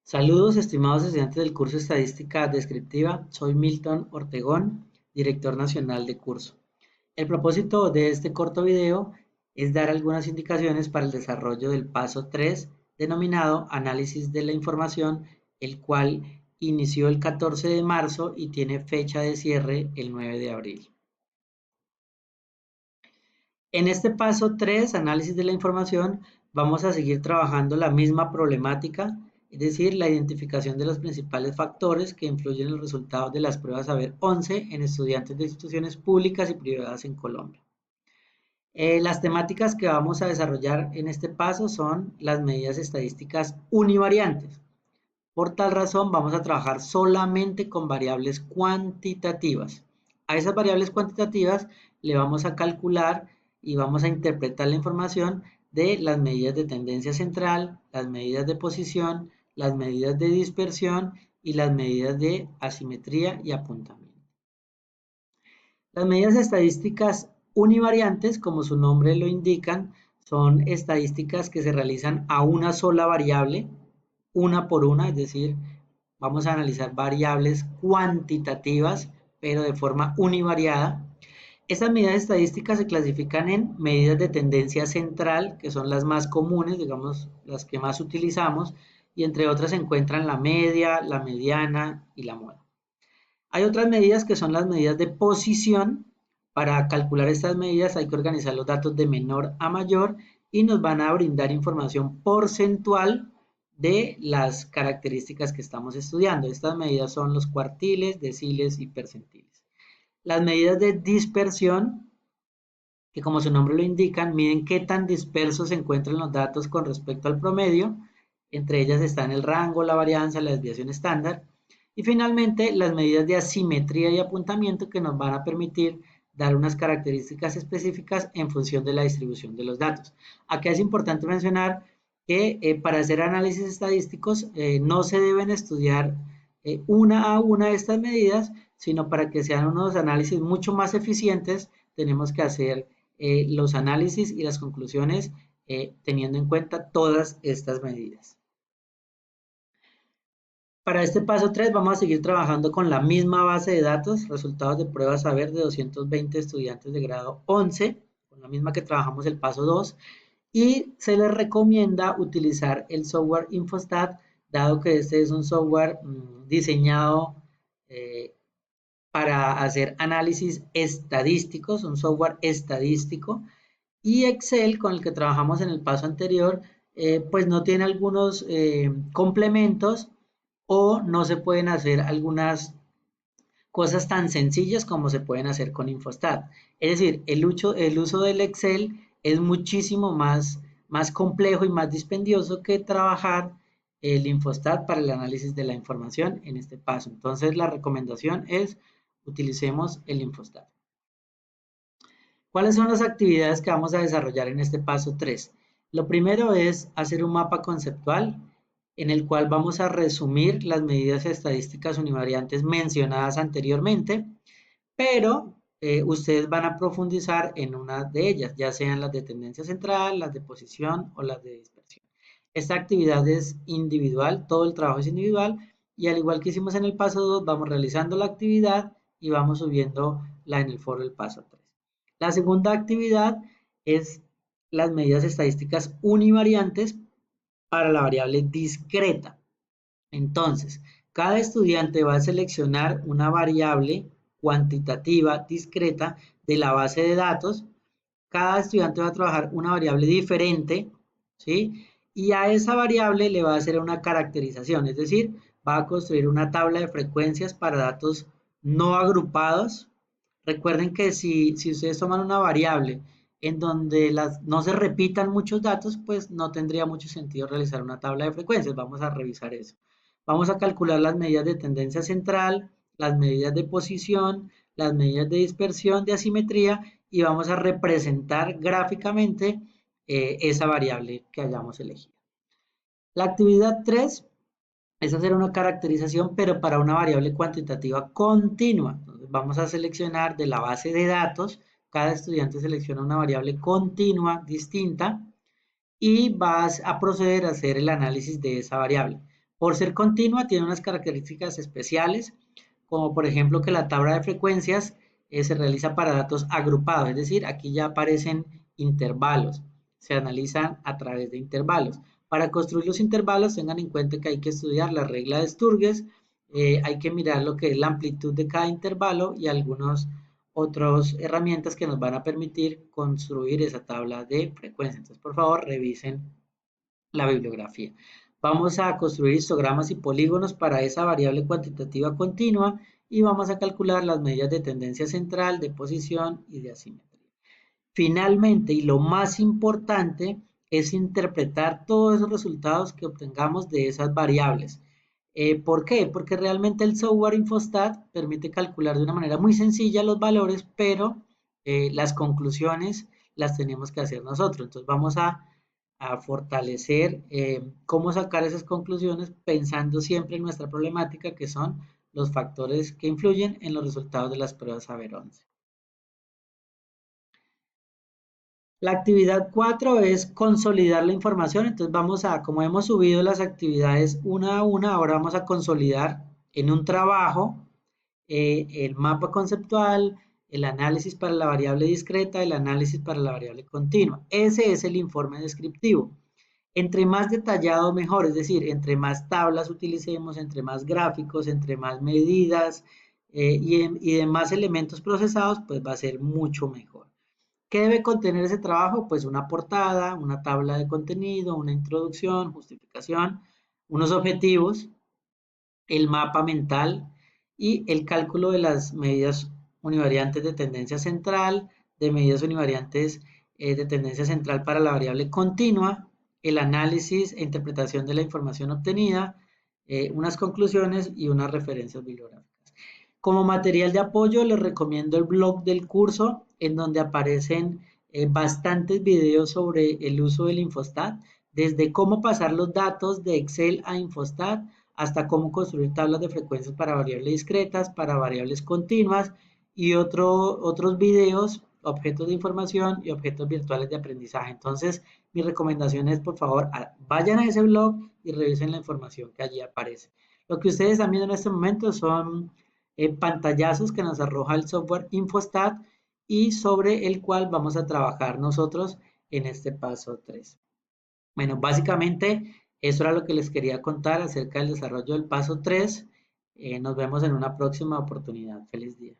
Saludos, estimados estudiantes del curso Estadística Descriptiva. Soy Milton Ortegón, director nacional de curso. El propósito de este corto video es dar algunas indicaciones para el desarrollo del paso 3, denominado Análisis de la Información, el cual inició el 14 de marzo y tiene fecha de cierre el 9 de abril. En este paso 3, análisis de la información, vamos a seguir trabajando la misma problemática, es decir, la identificación de los principales factores que influyen en los resultados de las pruebas Saber 11 en estudiantes de instituciones públicas y privadas en Colombia. Las temáticas que vamos a desarrollar en este paso son las medidas estadísticas univariantes. Por tal razón, vamos a trabajar solamente con variables cuantitativas. A esas variables cuantitativas le vamos a calcular y vamos a interpretar la información de las medidas de tendencia central, las medidas de posición, las medidas de dispersión y las medidas de asimetría y apuntamiento. Las medidas estadísticas univariantes, como su nombre lo indican, son estadísticas que se realizan a una sola variable, una por una, es decir, vamos a analizar variables cuantitativas, pero de forma univariada. Estas medidas estadísticas se clasifican en medidas de tendencia central, que son las más comunes, digamos, las que más utilizamos, y entre otras se encuentran la media, la mediana y la mora. Hay otras medidas que son las medidas de posición. Para calcular estas medidas hay que organizar los datos de menor a mayor y nos van a brindar información porcentual de las características que estamos estudiando. Estas medidas son los cuartiles, deciles y percentiles. Las medidas de dispersión, que como su nombre lo indican, miden qué tan dispersos se encuentran los datos con respecto al promedio. Entre ellas están el rango, la varianza, la desviación estándar. Y finalmente, las medidas de asimetría y apuntamiento que nos van a permitir dar unas características específicas en función de la distribución de los datos. Acá es importante mencionar que para hacer análisis estadísticos no se deben estudiar una a una de estas medidas, sino para que sean unos análisis mucho más eficientes, tenemos que hacer los análisis y las conclusiones teniendo en cuenta todas estas medidas. Para este paso 3 vamos a seguir trabajando con la misma base de datos, resultados de pruebas Saber de 220 estudiantes de grado 11, con la misma que trabajamos el paso 2, y se les recomienda utilizar el software Infostat, dado que este es un software diseñado para hacer análisis estadísticos, un software estadístico, y Excel, con el que trabajamos en el paso anterior, pues no tiene algunos complementos o no se pueden hacer algunas cosas tan sencillas como se pueden hacer con Infostat. Es decir, el uso del Excel es muchísimo más complejo y más dispendioso que trabajar el Infostat para el análisis de la información en este paso. Entonces, la recomendación es utilicemos el Infostat. ¿Cuáles son las actividades que vamos a desarrollar en este paso 3? Lo primero es hacer un mapa conceptual en el cual vamos a resumir las medidas estadísticas univariantes mencionadas anteriormente, pero ustedes van a profundizar en una de ellas, ya sean las de tendencia central, las de posición o las de dispersión. Esta actividad es individual, todo el trabajo es individual y al igual que hicimos en el paso 2, vamos realizando la actividad y vamos subiéndola en el foro del paso 3. La segunda actividad es las medidas estadísticas univariantes para la variable discreta. Entonces, cada estudiante va a seleccionar una variable cuantitativa discreta de la base de datos. Cada estudiante va a trabajar una variable diferente, ¿sí? Y a esa variable le va a hacer una caracterización, es decir, va a construir una tabla de frecuencias para datos no agrupados. Recuerden que si ustedes toman una variable en donde no se repitan muchos datos, pues no tendría mucho sentido realizar una tabla de frecuencias. Vamos a revisar eso. Vamos a calcular las medidas de tendencia central, las medidas de posición, las medidas de dispersión, de asimetría y vamos a representar gráficamente esa variable que hayamos elegido. La actividad 3 es hacer una caracterización, pero para una variable cuantitativa continua. Entonces vamos a seleccionar de la base de datos, cada estudiante selecciona una variable continua distinta y vas a proceder a hacer el análisis de esa variable. Por ser continua, tiene unas características especiales, como por ejemplo que la tabla de frecuencias se realiza para datos agrupados, es decir, aquí ya aparecen intervalos, se analizan a través de intervalos. Para construir los intervalos, tengan en cuenta que hay que estudiar la regla de Sturges, hay que mirar lo que es la amplitud de cada intervalo y algunas otras herramientas que nos van a permitir construir esa tabla de frecuencia. Entonces, por favor, revisen la bibliografía. Vamos a construir histogramas y polígonos para esa variable cuantitativa continua y vamos a calcular las medidas de tendencia central, de posición y de asimetría. Finalmente, y lo más importante, es interpretar todos esos resultados que obtengamos de esas variables. ¿Por qué? Porque realmente el software Infostat permite calcular de una manera muy sencilla los valores, pero las conclusiones las tenemos que hacer nosotros. Entonces vamos a fortalecer cómo sacar esas conclusiones pensando siempre en nuestra problemática, que son los factores que influyen en los resultados de las pruebas Saber 11. La actividad 4 es consolidar la información. Entonces vamos a, como hemos subido las actividades una a una, ahora vamos a consolidar en un trabajo el mapa conceptual, el análisis para la variable discreta, el análisis para la variable continua. Ese es el informe descriptivo. Entre más detallado, mejor, es decir, entre más tablas utilicemos, entre más gráficos, entre más medidas y demás elementos procesados, pues va a ser mucho mejor. ¿Qué debe contener ese trabajo? Pues una portada, una tabla de contenido, una introducción, justificación, unos objetivos, el mapa mental y el cálculo de las medidas univariantes de tendencia central, de medidas univariantes de tendencia central para la variable continua, el análisis e interpretación de la información obtenida, unas conclusiones y unas referencias bibliográficas. Como material de apoyo les recomiendo el blog del curso en donde aparecen bastantes videos sobre el uso del Infostat, desde cómo pasar los datos de Excel a Infostat hasta cómo construir tablas de frecuencias para variables discretas, para variables continuas y otros videos, objetos de información y objetos virtuales de aprendizaje. Entonces, mi recomendación es, por favor, vayan a ese blog y revisen la información que allí aparece. Lo que ustedes están viendo en este momento son pantallazos que nos arroja el software Infostat y sobre el cual vamos a trabajar nosotros en este paso 3. Bueno, básicamente eso era lo que les quería contar acerca del desarrollo del paso 3. Nos vemos en una próxima oportunidad. Feliz día.